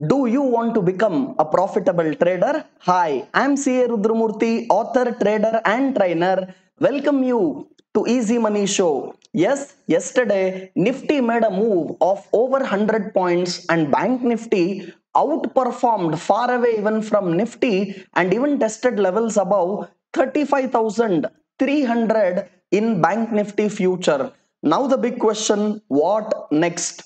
Do you want to become a profitable trader? Hi, I'm CA Rudramurthy, author, trader, and trainer. Welcome you to Easy Money Show. Yes, yesterday Nifty made a move of over 100 points and Bank Nifty outperformed far away even from Nifty and even tested levels above 35,300 in Bank Nifty future. Now the big question, what next?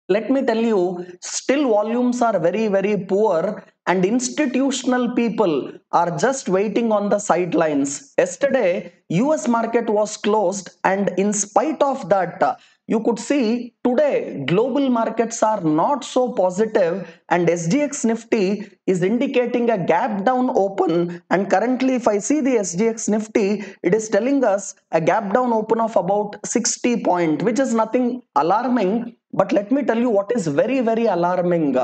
Let me tell you, still volumes are very poor and institutional people are just waiting on the sidelines. Yesterday US market was closed, and in spite of that, you could see today global markets are not so positive, and SGX Nifty is indicating a gap down open. And currently if I see the SGX Nifty, it is telling us a gap down open of about 60 point, which is nothing alarming. But let me tell you what is very alarming.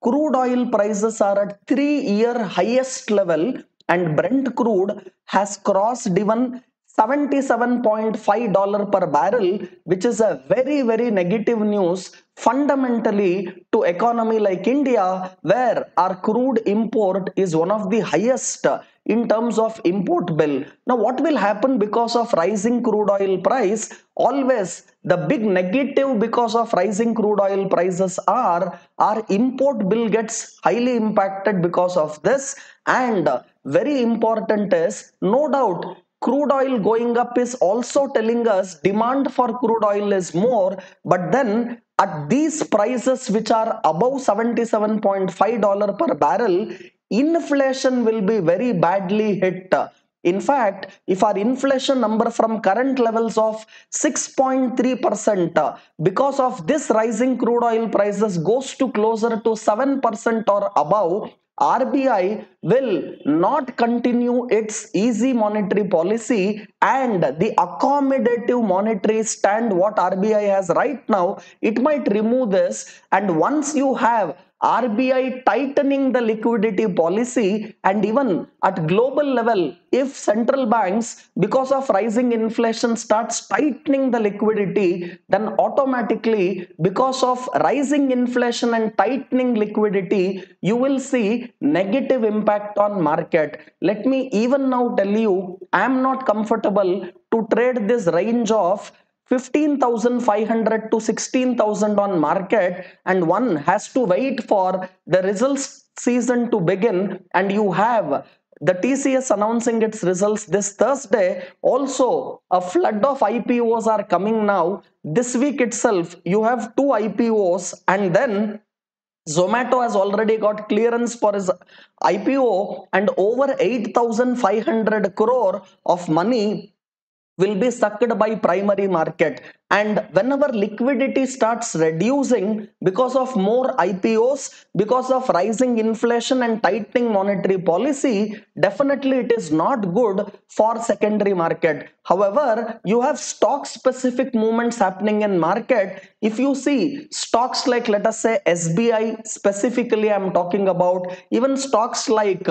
Crude oil prices are at 3-year highest level, and Brent crude has crossed even $77.5 per barrel, which is a very negative news fundamentally to economy like India, where our crude import is one of the highest in terms of import bill. Now, what will happen because of rising crude oil price? Always the big negative because of rising crude oil prices are our import bill gets highly impacted because of this. And very important is, no doubt, crude oil going up is also telling us demand for crude oil is more, but then at these prices which are above $77.5 per barrel, inflation will be very badly hit. In fact, if our inflation number from current levels of 6.3%, because of this rising crude oil prices goes to closer to 7% or above, RBI will not continue its easy monetary policy, and the accommodative monetary stand what RBI has right now, it might remove this. And once you have RBI tightening the liquidity policy, and even at global level, if central banks, because of rising inflation, starts tightening the liquidity, then automatically, because of rising inflation and tightening liquidity, you will see negative impact on market. Let me even now tell you, I am not comfortable to trade this range of 15,500 to 16,000 on market, and one has to wait for the results season to begin. And you have the TCS announcing its results this Thursday. Also, a flood of IPOs are coming now. This week itself, you have two IPOs, and then Zomato has already got clearance for his IPO, and over 8,500 crore of money will be sucked by primary market. And whenever liquidity starts reducing because of more IPOs, because of rising inflation and tightening monetary policy, definitely it is not good for secondary market. However, you have stock specific movements happening in market. If you see stocks like, let us say, SBI specifically, I'm talking about, even stocks like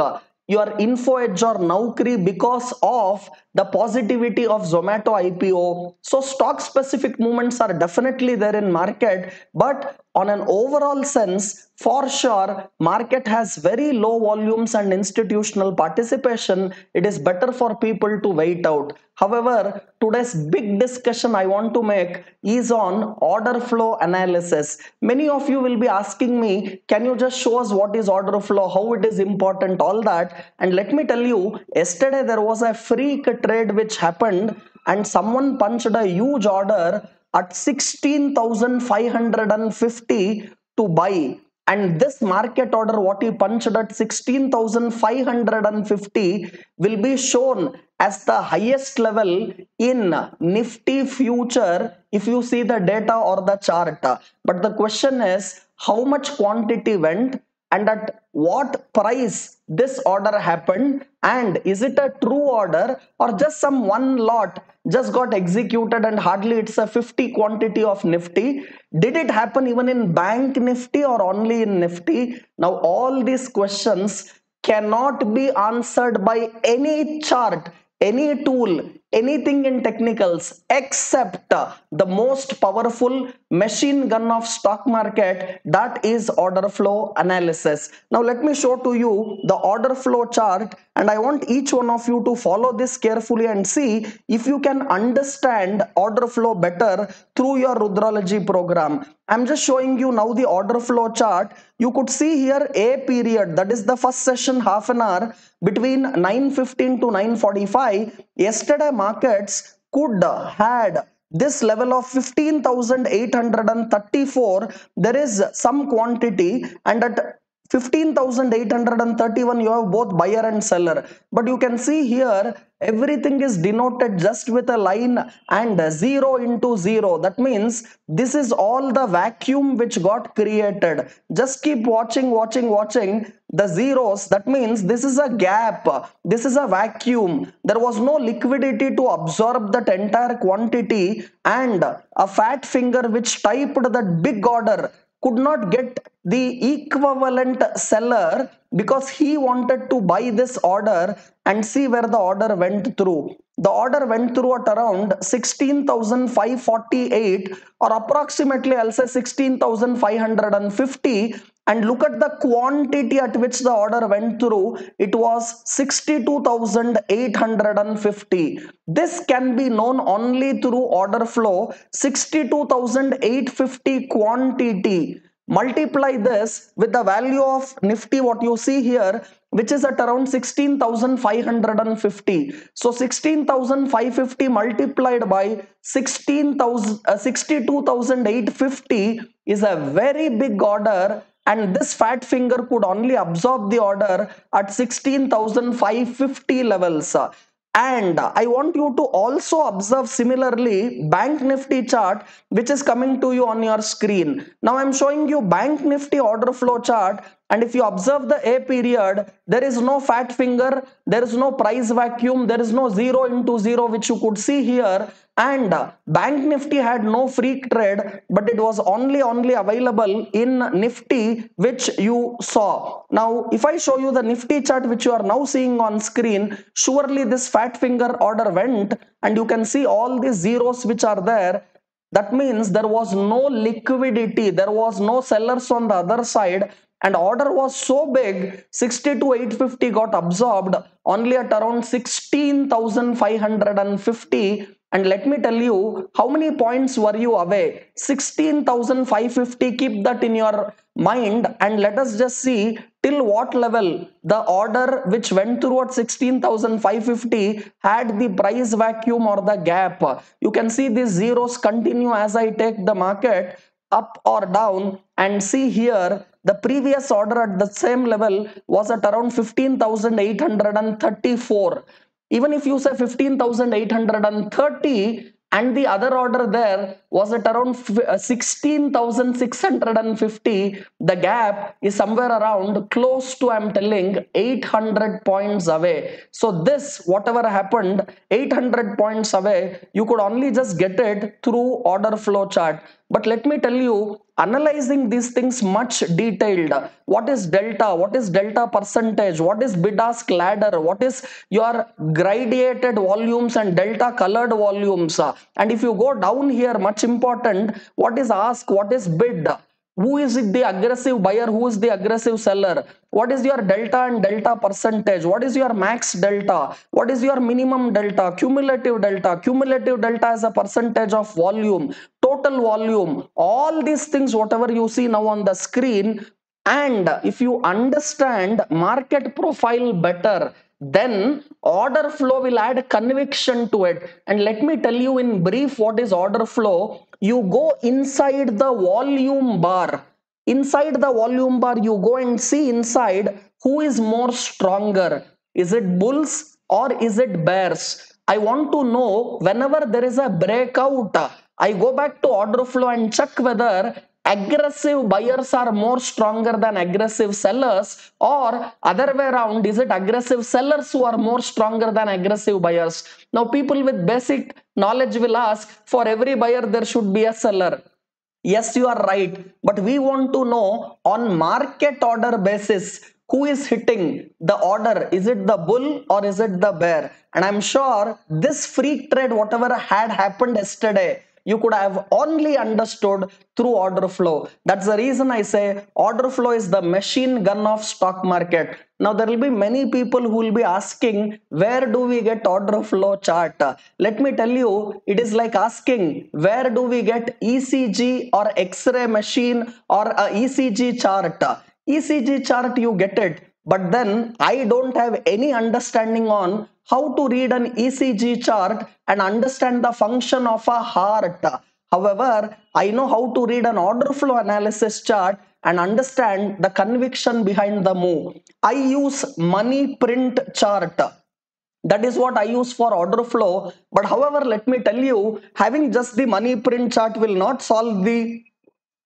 your Info Edge or Naukri, because of the positivity of Zomato IPO. So stock specific movements are definitely there in market, but on an overall sense, for sure, market has very low volumes and institutional participation. It is better for people to wait out. However, today's big discussion I want to make is on order flow analysis. Many of you will be asking me, can you just show us what is order flow, how it is important, all that. And let me tell you, yesterday there was a freak trade which happened, and someone punched a huge order at 16,550 to buy. And this market order what he punched at 16,550 will be shown as the highest level in Nifty future if you see the data or the chart. But the question is, how much quantity went, and at what price this order happened, and is it a true order or just some one lot just got executed and hardly it's a 50 quantity of Nifty. Did it happen even in Bank Nifty or only in Nifty? Now all these questions cannot be answered by any chart, any tool, anything in technicals except the most powerful machine gun of stock market, that is order flow analysis. Now let me show to you the order flow chart, and I want each one of you to follow this carefully and see if you can understand order flow better through your Rudralogy program. I'm just showing you now the order flow chart. You could see here a period, that is the first session, half an hour between 9:15 to 9:45. Yesterday markets could had this level of 15,834. There is some quantity, and at 15,831 you have both buyer and seller, but you can see here everything is denoted just with a line and 0 into 0. That means this is all the vacuum which got created. Just keep watching the zeros. That means this is a gap, this is a vacuum. There was no liquidity to absorb that entire quantity, and a fat finger which typed that big order could not get the equivalent seller because he wanted to buy this order, and see where the order went through. The order went through at around 16,548, or approximately I'll say 16,550, and look at the quantity at which the order went through. It was 62,850. This can be known only through order flow. 62,850 quantity, multiply this with the value of Nifty, what you see here, which is at around 16,550. So 16,550 multiplied by 62,850 is a very big order, and this fat finger could only absorb the order at 16,550 levels. And I want you to also observe similarly Bank Nifty chart, which is coming to you on your screen. Now I'm showing you Bank Nifty order flow chart, and if you observe the A period, there is no fat finger, there is no price vacuum, there is no 0 into 0 which you could see here, and Bank Nifty had no free trade, but it was only available in Nifty, which you saw. Now if I show you the Nifty chart which you are now seeing on screen, surely this fat finger order went, and you can see all these zeros which are there. That means there was no liquidity, there was no sellers on the other side, and order was so big, 62,850 got absorbed only at around 16,550. And let me tell you, how many points were you away? 16,550. Keep that in your mind, and let us just see till what level the order which went through at 16,550 had the price vacuum or the gap. You can see these zeros continue as I take the market up or down, and see here the previous order at the same level was at around 15,834. Even if you say 15,830, and the other order there was at around 16,650, the gap is somewhere around close to, I'm telling, 800 points away. So this, whatever happened, 800 points away, you could only just get it through order flow chart. But let me tell you, analyzing these things much detailed, what is delta percentage, what is bid ask ladder, what is your gradiated volumes and delta colored volumes, and if you go down here, much important, what is ask, what is bid, who is it the aggressive buyer, who is the aggressive seller, what is your delta and delta percentage, what is your max delta, what is your minimum delta, cumulative delta as a percentage of volume, total volume, all these things whatever you see now on the screen. And if you understand market profile better, then order flow will add conviction to it. And let me tell you in brief what is order flow. You go inside the volume bar. Inside the volume bar, you go and see inside who is more stronger. Is it bulls or is it bears? I want to know whenever there is a breakout, I go back to order flow and check whether aggressive buyers are more stronger than aggressive sellers, or other way around, is it aggressive sellers who are more stronger than aggressive buyers? Now people with basic knowledge will ask, for every buyer there should be a seller. Yes, you are right, but we want to know on market order basis who is hitting the order. Is it the bull or is it the bear? And I'm sure this freak trade, whatever had happened yesterday, you could have only understood through order flow. That's the reason I say order flow is the machine gun of stock market. Now there will be many people who will be asking, where do we get order flow chart? Let me tell you, it is like asking, where do we get ECG or X-ray machine or a ECG chart? ECG chart, you get it, but then I don't have any understanding on how to read an ECG chart and understand the function of a heart. However, I know how to read an order flow analysis chart and understand the conviction behind the move. I use money print chart. That is what I use for order flow. But however, let me tell you, having just the money print chart will not solve the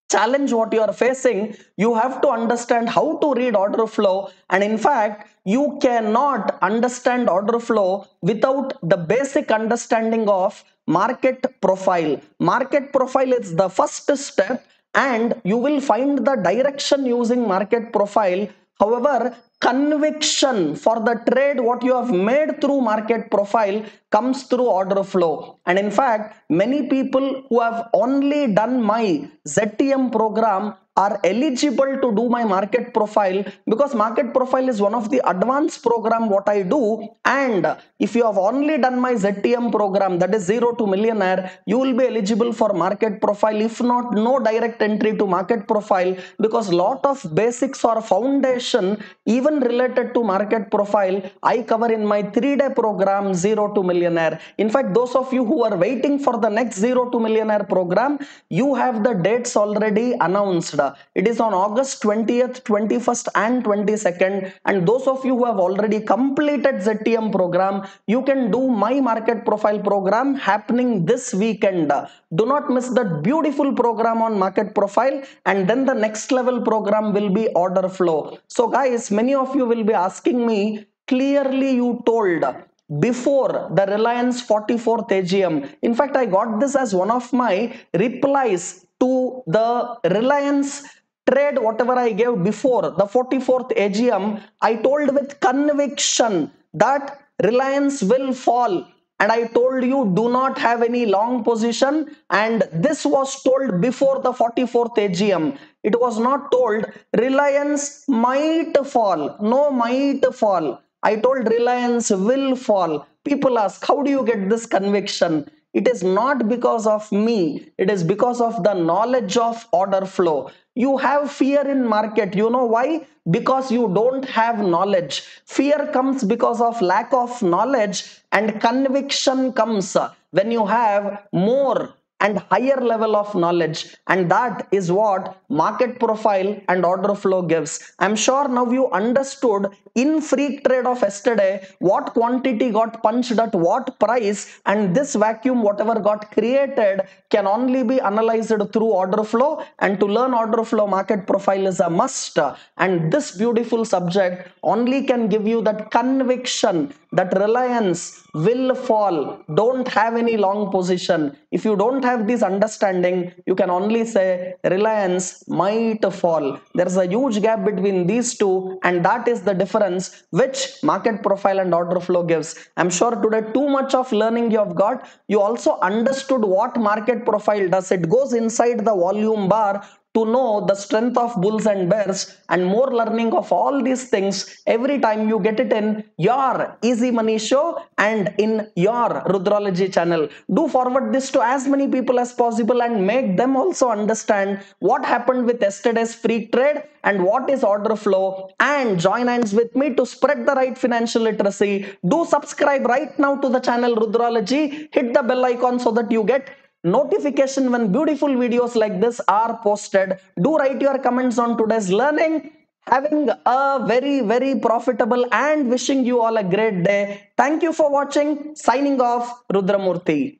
challenge what you are facing. You have to understand how to read order flow, and in fact you cannot understand order flow without the basic understanding of market profile. Market profile is the first step, and you will find the direction using market profile. However, conviction for the trade what you have made through market profile comes through order flow. And in fact, many people who have only done my ZTM program are eligible to do my market profile, because market profile is one of the advanced program what I do. And if you have only done my ZTM program, that is zero to millionaire, you will be eligible for market profile. If not, no direct entry to market profile, because lot of basics or foundation even related to market profile I cover in my 3-day program zero to millionaire. In fact, those of you who are waiting for the next zero to millionaire program, you have the dates already announced. It is on August 20th, 21st and 22nd. And those of you who have already completed ZTM program, you can do my market profile program happening this weekend. Do not miss that beautiful program on market profile, and then the next level program will be order flow. So guys, many of you will be asking me, clearly you told before the Reliance 44th AGM. In fact, I got this as one of my replies to the Reliance trade whatever I gave before the 44th AGM. I told with conviction that Reliance will fall, and I told you do not have any long position, and this was told before the 44th AGM. It was not told Reliance might fall. No, might fall. I told Reliance will fall. People ask, how do you get this conviction? It is not because of me. It is because of the knowledge of order flow. You have fear in market. You know why? Because you don't have knowledge. Fear comes because of lack of knowledge, and conviction comes when you have more and higher level of knowledge, and that is what market profile and order flow gives. I'm sure now you understood in freak trade of yesterday what quantity got punched at what price, and this vacuum whatever got created can only be analyzed through order flow. And to learn order flow, market profile is a must, and this beautiful subject only can give you that conviction that Reliance will fall. Don't have any long position. If you don't have this understanding, you can only say Reliance might fall. There's a huge gap between these two, and that is the difference which market profile and order flow gives. I'm sure today too much of learning you have got. You also understood what market profile does. It goes inside the volume bar to know the strength of bulls and bears, and more learning of all these things every time you get it in your Easy Money show and in your Rudralogy channel. Do forward this to as many people as possible and make them also understand what happened with yesterday's freak trade and what is order flow, and join hands with me to spread the right financial literacy. Do subscribe right now to the channel Rudralogy. Hit the bell icon so that you get notification when beautiful videos like this are posted. Do write your comments on today's learning. Having a very profitable and wishing you all a great day. Thank you for watching. Signing off, Rudramurthy.